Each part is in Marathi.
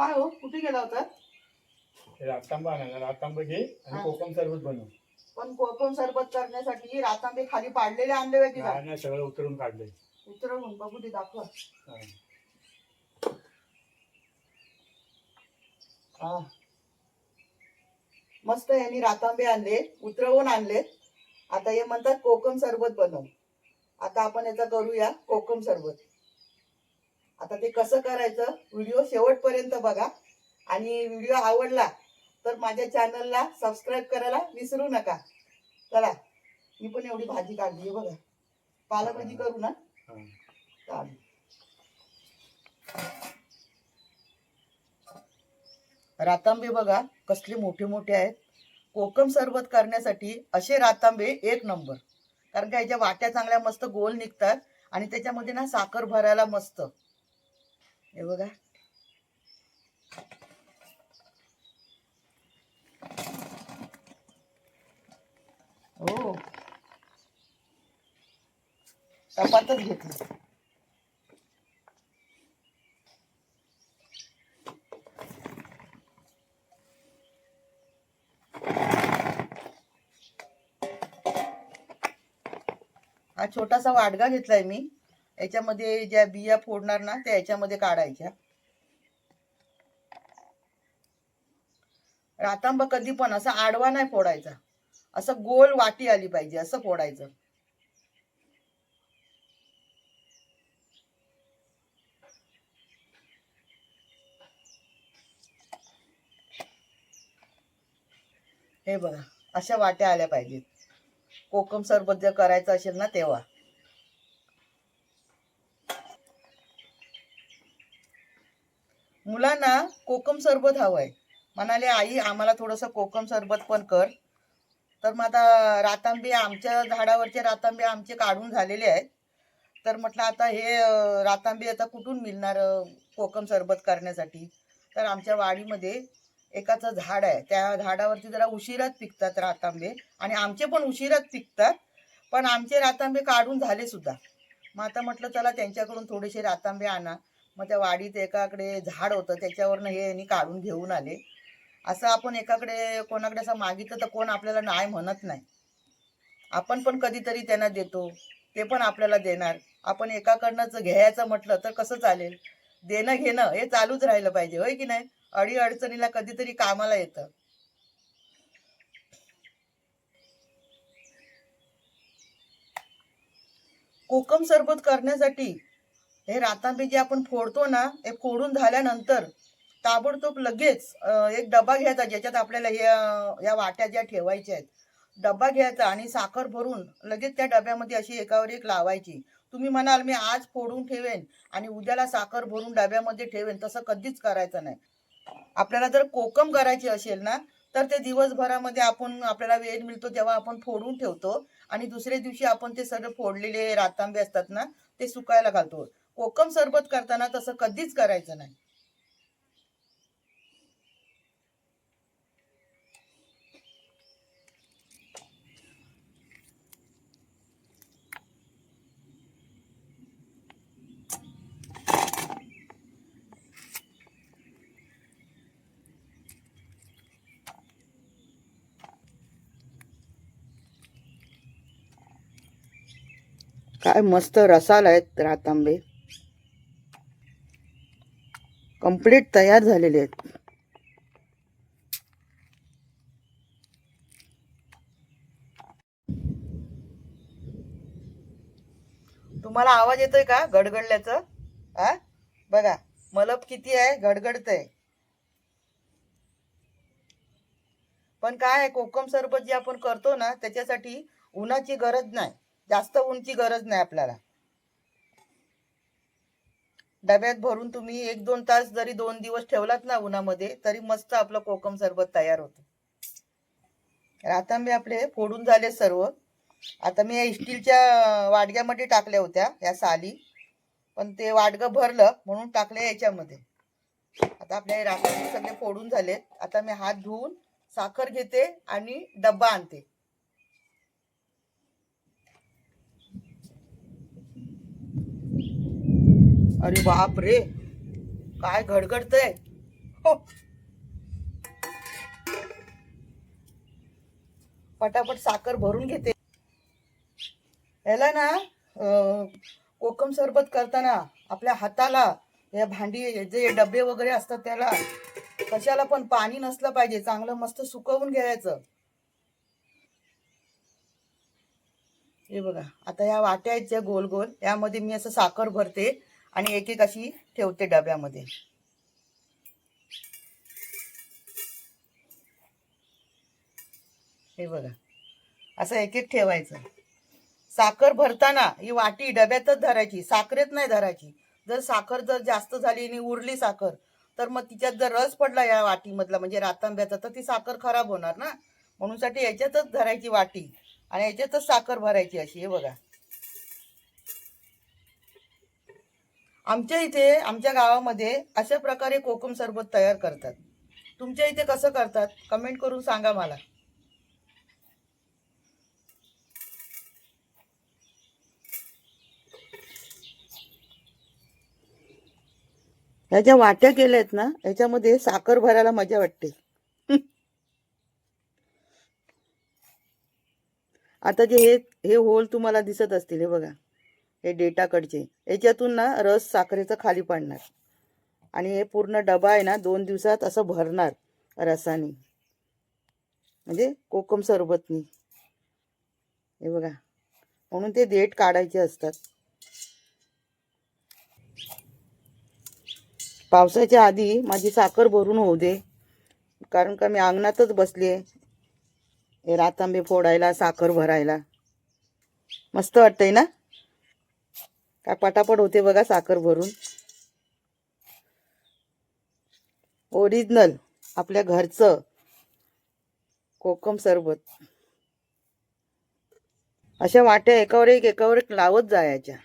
काय हो, कुठे गेला होता? रातांबा आणायला. रातांबा घे आणि कोकम सरबत बनव. पण कोकम सरबत करण्यासाठी रातांबे खाली पाडलेले आणले होते का? नाही सगळं उतरून काढलंय. उतरवून बघू दे, दाखवा. हा, मस्त यांनी रातांबे आणले, उतरवून आणले. आता हे म्हणतात कोकम सरबत बनव. आता आपण याचा करूया कोकम सरबत. आता ते कसं करायचं व्हिडिओ शेवटपर्यंत बघा, आणि व्हिडिओ आवडला तर माझ्या चॅनलला सबस्क्राईब करायला विसरू नका. चला, मी पण एवढी भाजी काढली बघा. पालकभाजी करू ना? चालेल. रातांबे बघा कसले मोठे मोठे आहेत. कोकम सरबत करण्यासाठी असे रातांबे एक नंबर, कारण का याच्या वाट्या चांगल्या मस्त गोल निघतात आणि त्याच्यामध्ये ना साखर भरायला मस्त. हे बघा, हो टपातच घेतली. हा छोटासा वाडगा घेतलाय मी. याच्यामध्ये ज्या बिया फोडणार ना त्या याच्यामध्ये काढायच्या. रातांबा कधी पण असा आडवा नाही फोडायचा, असं गोल वाटी आली पाहिजे असं फोडायचं. हे बघा, अशा वाट्या आल्या पाहिजेत कोकम सरबत जर करायचं असेल ना तेव्हा. मुलांना कोकम सरबत हवंय, म्हणाले आई आम्हाला थोडंसं कोकम सरबत पण कर. तर मग आता रातांबे आमच्या झाडावरचे रातांबे आमचे काढून झालेले आहेत. तर म्हटलं आता हे रातांबे आता कुठून मिळणार कोकम सरबत करण्यासाठी. तर आमच्या वाडीमध्ये एकाचं झाड आहे, त्या झाडावरती जरा उशिरात पिकतात रातांबे, आणि आमचे पण उशिरात पिकतात. पण आमचे रातांबे काढून झाले सुद्धा. मग आता म्हटलं चला त्यांच्याकडून थोडेसे रातांबे आणा. मग त्या वाडीत एकाकडे झाड होतं, त्याच्यावरनं हे यांनी काढून घेऊन आले. असं आपण एकाकडे कोणाकडे असं मागितलं तर कोण आपल्याला नाही म्हणत नाही. आपण पण कधीतरी त्यांना देतो, ते पण आपल्याला देणार. आपण एकाकडनंच घ्यायचं म्हटलं तर कसं चालेल? देणं घेणं हे चालूच राहिलं पाहिजे, होय की नाही? अडी अडचणीला कधीतरी कामाला येतं. कोकम सरबत करण्यासाठी हे रातांबे जे आपण फोडतो ना, हे फोडून झाल्यानंतर ताबडतोब लगेच एक डबा घ्यायचा ज्याच्यात आपल्याला या वाट्या ज्या ठेवायच्या आहेत. डबा घ्यायचा आणि साखर भरून लगेच त्या डब्यामध्ये अशी एकावर एक लावायची. तुम्ही म्हणाल मी आज फोडून ठेवेन आणि उद्याला साखर भरून डब्यामध्ये ठेवेन, तसं कधीच करायचं नाही. आपल्याला जर कोकम करायची असेल ना तर ते दिवसभरामध्ये आपल्याला वेळ मिळतो तेव्हा आपण फोडून ठेवतो, आणि दुसऱ्या दिवशी आपण ते सगळे फोडलेले रातांबे असतात ना ते सुकायला घालतो. कोकम सरबत करताना तसं कधीच करायचं नाही. काय मस्त रसाल आहेत रातांबे, कंप्लीट तयार झालेले आहेत. तुम्हाला आवाज येतोय का गडगडल्याचं? हा बघा, मलब किती आहे, गडगडतंय. पण काय आहे, कोकम सरबत जे आपण करतो ना त्याच्यासाठी उन्हाची गरज नाही, जास्त उन्हाची गरज नाही आपल्याला. डब्यात भरून तुम्ही 1-2 तास जरी 2 दिवस ठेवलात ना उन्हामध्ये तरी मस्त आपलं कोकम सरबत तयार होतं. रातांबे आपले फोडून झाले सर्व. आता मी या स्टीलच्या वाडग्यामध्ये टाकल्या होत्या या साली, पण ते वाडगं भरलं म्हणून टाकले याच्यामध्ये. आता आपले रातांबे सगळे फोडून झालेत. आता मी हात धुवून साखर घेते आणि डब्बा आणते. अरे बाप रे, काय घडघडतंय. हो. पटापट साखर भरून घेते. याला ना कोकम सरबत करताना आपल्या हाताला या भांडी जे डबे वगैरे असतात त्याला कशाला पण पाणी नसलं पाहिजे. चांगलं मस्त सुकवून घ्यायचं. हे बघा, आता या वाट्या आहेत ज्या गोल गोल, यामध्ये मी असं साखर भरते आणि एक एक अशी ठेवते डब्यामध्ये. हे बघा, असं एक एक ठेवायचं. साखर भरताना ही वाटी डब्यातच धरायची, साखरेत नाही धरायची. जर साखर जर जास्त झाली आणि उरली साखर, तर मग तिच्यात जर रस पडला या वाटीमधला म्हणजे रातांब्याचा, तर ती साखर खराब होणार ना. म्हणून साठी याच्यातच धरायची वाटी आणि याच्यातच साखर भरायची अशी. हे बघा, आमच्या इथे आमच्या गावामध्ये अशा प्रकारे कोकम सरबत तयार करतात. तुमच्या इथे कसं करतात कमेंट करून सांगा मला. ह्या ज्या वाट्या केल्यात ना, याच्यामध्ये साखर भरायला मजा वाटते. आता जे हे होल तुम्हाला दिसत असतील, हे बघा, हे डेटाकडचे, याच्यातून ना रस साखरेचा खाली पडणार आणि हे पूर्ण डबा आहे ना 2 दिवसात असं भरणार रसाने, म्हणजे कोकम सरबतनी. हे बघा, म्हणून ते देठ काढायचे असतात. पावसाच्या आधी माझी साखर भरून होऊ दे, कारण का मी अंगणातच बसले हे रातांबे फोडायला, साखर भरायला. मस्त वाटतंय ना, काय पटापट होते बघा साखर भरून. ओरिजिनल आपल्या घरचं कोकम सरबत. अशा वाट्या एकावर एक लावत जायच्या.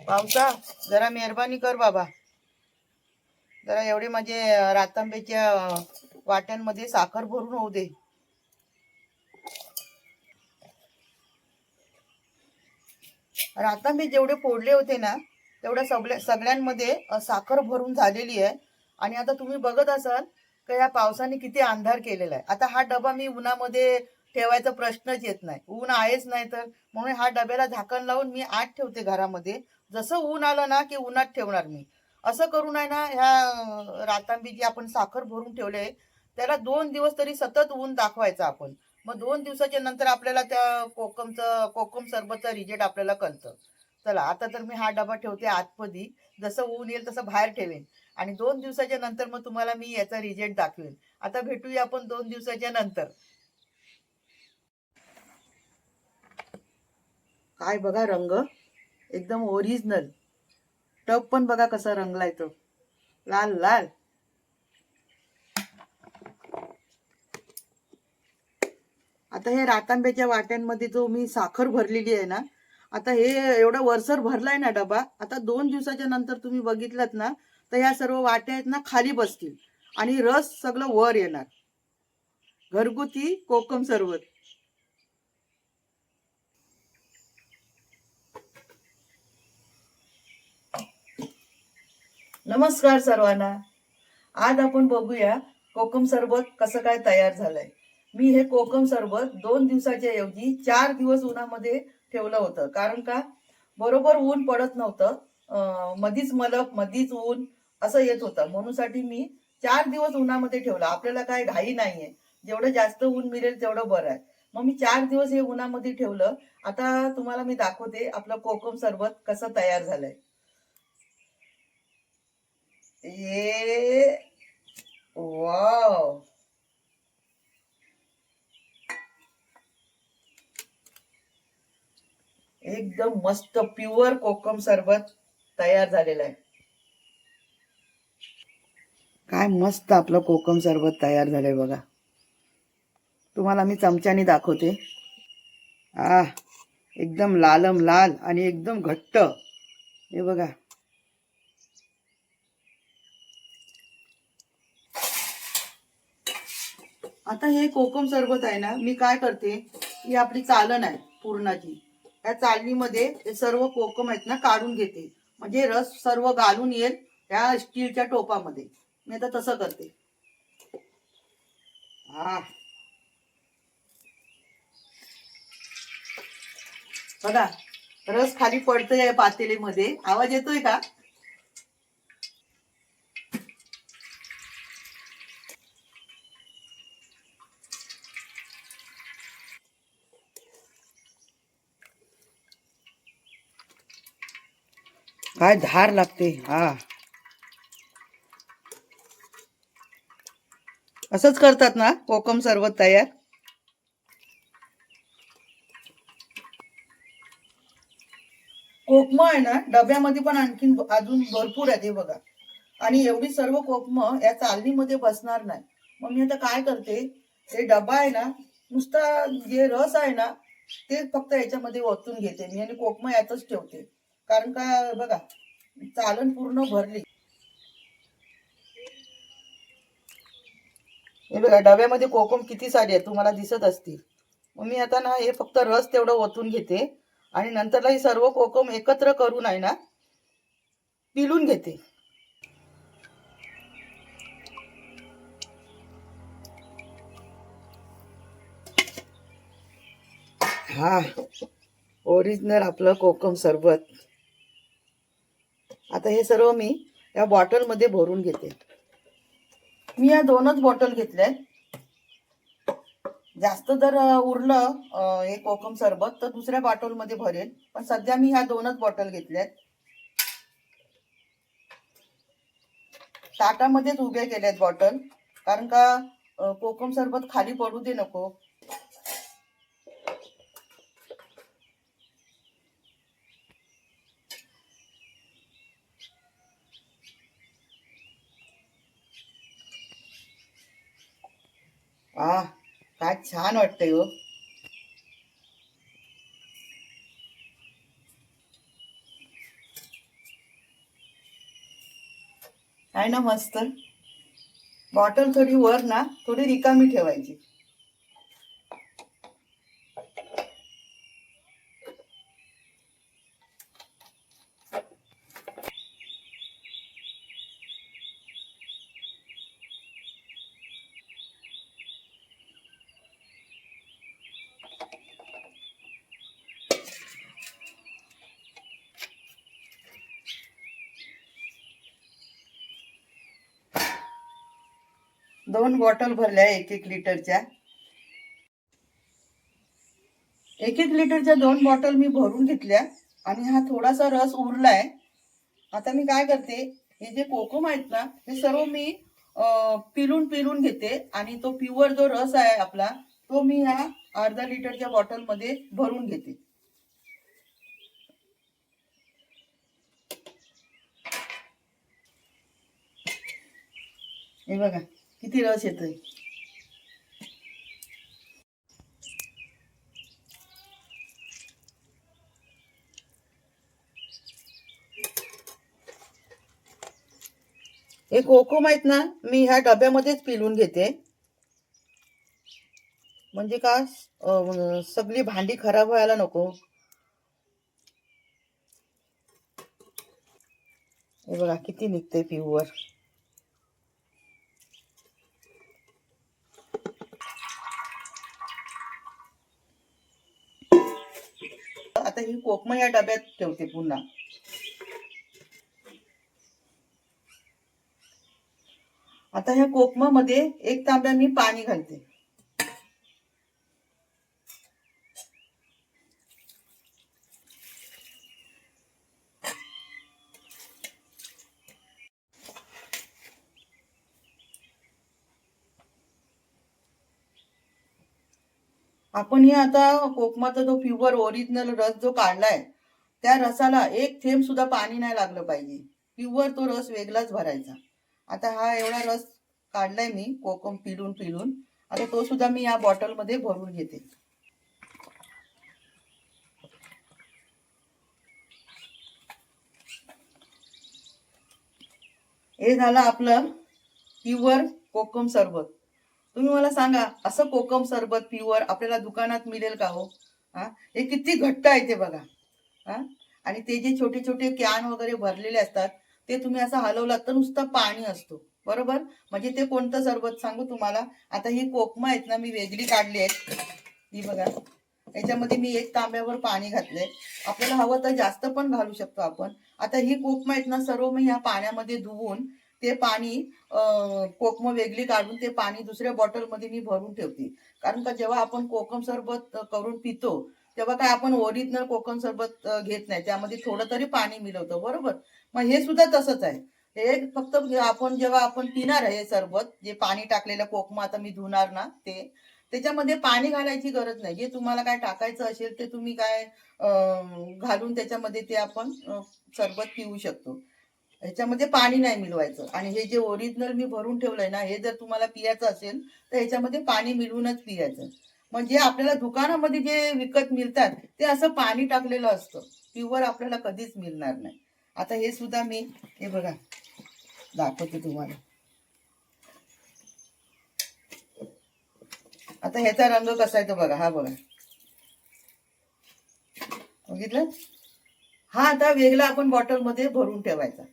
पावसा, जरा मेहरबानी कर बाबा, जरा एवढे माझे रातांब्याच्या वाट्यांमध्ये साखर भरून होऊ दे. रातांबे जेवढे फोडले होते ना, तेवढ्या सगळ्यांमध्ये साखर भरून झालेली आहे. आणि आता तुम्ही बघत असाल की या पावसाने किती अंधार केलेला आहे. आता हा डबा मी उन्हामध्ये ठेवायचा प्रश्नच येत नाही, ऊन आहेच नाही तर. म्हणून हा डब्याला झाकण लावून मी आत ठेवते घरामध्ये. जसं ऊन आलं ना की उन्हात ठेवणार मी. असं करून आहे ना, ह्या रातांबी जी आपण साखर भरून ठेवले त्याला 2 दिवस तरी सतत ऊन दाखवायचं आपण. मग 2 दिवसाच्या नंतर आपल्याला त्या कोकम सरबतचा रिजेक्ट आपल्याला कळतं. चला, आता तर मी हा डबा ठेवते आतमध्ये. जसं ऊन येईल तसं बाहेर ठेवेन आणि 2 दिवसाच्या नंतर मग तुम्हाला मी याचा रिजेक्ट दाखवेन. आता भेटूया आपण 2 दिवसाच्या नंतर. काय बघा रंग, एकदम ओरिजिनल. टप पण बघा कसा रंगलाय तो, लाल लाल. आता हे रातांब्याच्या वाट्यांमध्ये जो मी साखर भरलेली आहे ना, आता हे एवढा वरसर भरलाय ना डबा. आता 2 दिवसाच्या नंतर तुम्ही बघितलं ना, तर ह्या सर्व वाट्या आहेत ना खाली बसतील आणि रस सगळं वर येणार. घरगुती कोकम सरबत. नमस्कार सर्वांना. आज आपण बघूया कोकम सरबत कसं काय तयार झालंय. मी हे कोकम सरबत 2 दिवसाच्या ऐवजी 4 दिवस उन्हामध्ये ठेवलं होतं. कारण का, बरोबर ऊन पडत नव्हतं. मधीच मलक मधीच ऊन असं येत होतं. म्हणून साठी मी 4 दिवस उन्हामध्ये ठेवलं. आपल्याला काय घाई नाहीये, जेवढं जास्त ऊन मिळेल तेवढं बरं आहे. मग मी 4 दिवस हे उन्हामध्ये ठेवलं. आता तुम्हाला मी दाखवते आपलं कोकम सरबत कसं तयार झालंय. ये वाव, एकदम मस्त प्युअर कोकम सरबत तयार झालेलं आहे. काय मस्त आपलं कोकम सरबत तयार झालंय बघा. तुम्हाला मी चमच्याने दाखवते. एकदम लालम लाल आणि एकदम घट्ट. हे बघा, आता हे कोकम सरबत आहे ना, मी काय करते, ही आपली चालन आहे पूर्णाची, या चालणीमध्ये हे सर्व कोकम आहेत ना काढून घेते, म्हणजे रस सर्व घालून येईल या स्टीलच्या टोपामध्ये. मी आता तसं करते. हा बघा, रस खाली पडतोय पातेलीमध्ये, आवाज येतोय का? काय धार लागते. हा, असंच करतात ना कोकम सरबत तयार. कोकम आहे ना डब्यामध्ये पण आणखीन अजून भरपूर आहे ते बघा. आणि एवढी सर्व कोकम या चालणीमध्ये बसणार नाही. मग मी आता काय करते, हे डबा आहे ना, नुसता जे रस आहे ना ते फक्त याच्यामध्ये ओतून घेते मी आणि कोकम यातच ठेवते. कारण का बघा, चालन पूर्ण भरली. हे बघा डब्यामध्ये कोकम किती सारे आहेत तुम्हाला दिसत असतील. मग मी आता ना हे फक्त रस तेवढं ओतून घेते आणि नंतरला ही सर्व कोकम एकत्र करून आहे ना पिळून घेते. हा, ओरिजिनल आपलं कोकम सरबत. आता हे सर्व मी या बॉटलमध्ये भरून घेते. मी या 2च बॉटल घेतल्या. जास्त जर उरलं हे कोकम सरबत तर दुसऱ्या बॉटलमध्ये भरेल, पण सध्या मी ह्या 2च बॉटल घेतल्यात. ताटामध्येच उभ्या केल्यात बॉटल, कारण का कोकम सरबत खाली पडू दे नको. आ, काय छान वाटतंय हो. आहे ना मस्त. बॉटल थोडी वर ना थोडी रिकामी ठेवायची. दोन बॉटल भरल्या 1-1 लिटरच्या. 1-1 लिटरच्या 2 बॉटल मी भरून घेतल्या आणि हा थोडासा रस उरलाय. आता मी काय करते, हे जे कोकम आहेत ना हे सर्व मी पिळून पिळून घेते आणि तो प्युअर जो रस आहे आपला तो मी ह्या अर्धा लिटरच्या बॉटलमध्ये भरून घेते. हे बघा किती रस येतोय. हे कोकम आहेत ना मी ह्या डब्यामध्येच पिळून घेते, म्हणजे का सगळी भांडी खराब व्हायला नको. हे बघा किती निघते प्युअर. आता ही कोकम या डब्यात ठेवते पुन्हा. आता ह्या कोकमामध्ये 1 तांब्या मी पाणी घालते. आपण हे आता कोकमाचा जो प्युअर ओरिजिनल रस जो काढलाय त्या रसाला 1 थेंब सुद्धा पाणी नाही लागलं पाहिजे. प्युअर तो रस वेगळाच भरायचा. आता हा एवढा रस काढलाय मी कोकम पिळून पिळून. आता तो सुद्धा मी या बॉटलमध्ये भरून घेते. हे झालं आपलं प्युअर कोकम सरबत. तुम्ही मला सांगा, असं कोकम सरबत प्युअर आपल्याला दुकानात मिळेल का हो? हा, हे किती घट्ट आहे ते बघा. हा, आणि ते जे छोटे छोटे कॅन वगैरे भरलेले असतात ते तुम्ही असं हलवलात तर नुसतं पाणी असतो, बरोबर. म्हणजे ते कोणतं सरबत सांगू तुम्हाला. आता ही कोकमं आहेत ना, मी वेगळी काढली आहेत. ही बघा, याच्यामध्ये मी 1 तांब्यावर पाणी घातलंय. आपल्याला हवं तर जास्त पण घालू शकतो आपण. आता ही कोकमं आहेत ना, सर्व मी ह्या पाण्यामध्ये धुवून ते पाणी कोकमं वेगळी काढून ते पाणी दुसऱ्या बॉटलमध्ये मी भरून ठेवते. कारण का जेव्हा आपण कोकम सरबत करून पितो तेव्हा काय आपण ओरिजिनल कोकम सरबत घेत नाही, त्यामध्ये थोडं तरी पाणी मिळवतो, बरोबर. मग हे सुद्धा तसंच आहे. हे फक्त आपण जेव्हा आपण पिणार आहे हे सरबत, जे पाणी टाकलेलं कोकमं आता मी धुणार ना ते, त्याच्यामध्ये पाणी घालायची गरज नाही. जे तुम्हाला काय टाकायचं असेल ते तुम्ही काय घालून त्याच्यामध्ये ते आपण सरबत पिऊ शकतो. ह्याच्यामध्ये पाणी नाही मिळवायचं. आणि हे जे ओरिजिनल मी भरून ठेवलंय ना, हे जर तुम्हाला पियाचं असेल तर ह्याच्यामध्ये पाणी मिळवूनच पियाचं. म्हणजे आपल्याला दुकानामध्ये जे विकत मिळतात ते असं पाणी टाकलेलं असतं, प्युअर आपल्याला कधीच मिळणार नाही. आता हे सुद्धा मी, हे बघा, दाखवते तुम्हाला. आता ह्याचा रंग कसा आहे तो बघा, हा बघा, बघितलं. हा आता वेगळा आपण बॉटलमध्ये भरून ठेवायचा.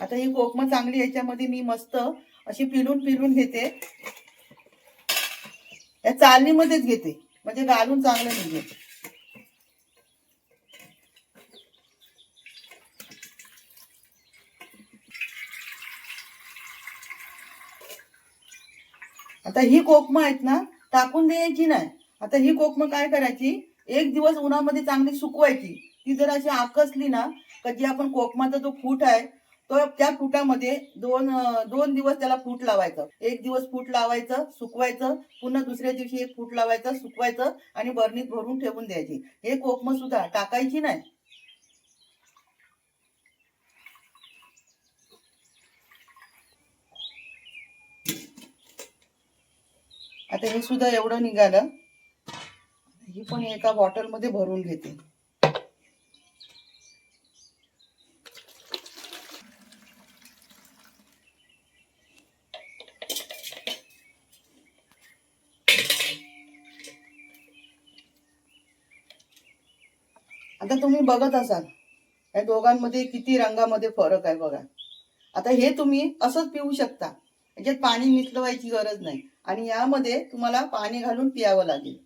आता ही कोकमं चांगली याच्यामध्ये मी मस्त अशी पिळून पिळून घेते. या चालणीमध्येच घेते, म्हणजे घालून चांगलं निघेल. आता ही कोकमं आहेत ना, टाकून द्यायची नाही. आता ही कोकमं काय करायची, 1 दिवस उन्हामध्ये चांगली सुकवायची. ती जर अशी आकसली ना, तर जी आपण कोकमाचा जो फूट आहे तो त्या फुटामध्ये 2 दिवस त्याला फूट लावायचं. 1 दिवस फूट लावायचं, सुकवायचं, पुन्हा दुसऱ्या दिवशी 1 फूट लावायचं, सुकवायचं आणि बरणीत भरून ठेवून द्यायची. हे कोकमं सुद्धा टाकायची नाही. आता हे सुद्धा एवढं निघालं. ही पण एका बॉटलमध्ये भरून घेते. आता तुम्ही बघत असाल या दोघांमध्ये किती रंगामध्ये फरक आहे बघा. आता हे तुम्ही असंच पिऊ शकता, याच्यात पाणी मिसळवायची गरज नाही. आणि यामध्ये तुम्हाला पाणी घालून पियावं लागेल.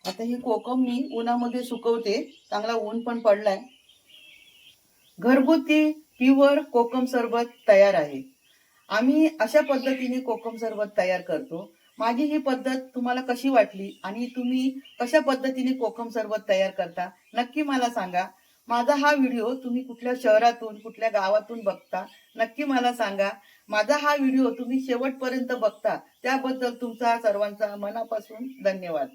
आता ही कोकम मी उन्हामध्ये सुकवते, चांगला ऊन पण पडलाय. घरगुती प्युअर कोकम सरबत तयार आहे. आम्ही अशा पद्धतीने कोकम सरबत तयार करतो. माझी ही पद्धत तुम्हाला कशी वाटली आणि तुम्ही कशा पद्धतीने कोकम सरबत तयार करता नक्की मला सांगा. माझा हा व्हिडिओ तुम्ही कुठल्या शहरातून कुठल्या गावातून बघता नक्की मला सांगा. माझा हा व्हिडिओ तुम्ही शेवटपर्यंत बघता त्याबद्दल तुमचा सर्वांचा मनापासून धन्यवाद.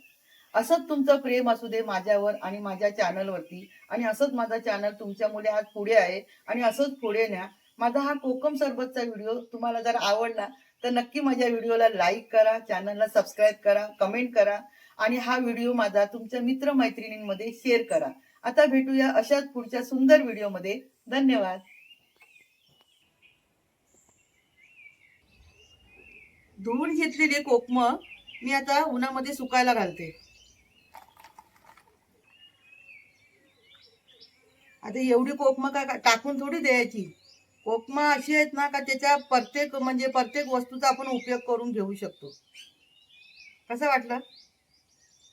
असंच तुमचं प्रेम असू दे माझ्यावर आणि माझ्या चॅनलवरती. आणि असंच माझा चॅनल तुमच्यामुळे आज पुढे आहे आणि असंच पुढे न्या. माझा हा कोकम सरबतचा व्हिडिओ तुम्हाला जर आवडला तर नक्की माझ्या व्हिडिओला लाईक करा, चॅनलला सबस्क्राईब करा, कमेंट करा आणि हा व्हिडिओ माझा तुमच्या मित्रमैत्रिणींमध्ये शेअर करा. आता भेटूया अशाच पुढच्या सुंदर व्हिडिओमध्ये. धन्यवाद. धुवून घेतलेले कोकमं मी आता उन्हामध्ये सुकायला घालते. आता एवढी कोकमं काय टाकून थोडी द्यायची. कोकमं अशी आहेत ना का त्याच्या प्रत्येक म्हणजे प्रत्येक वस्तूचा आपण उपयोग करून घेऊ शकतो. कसं वाटलं?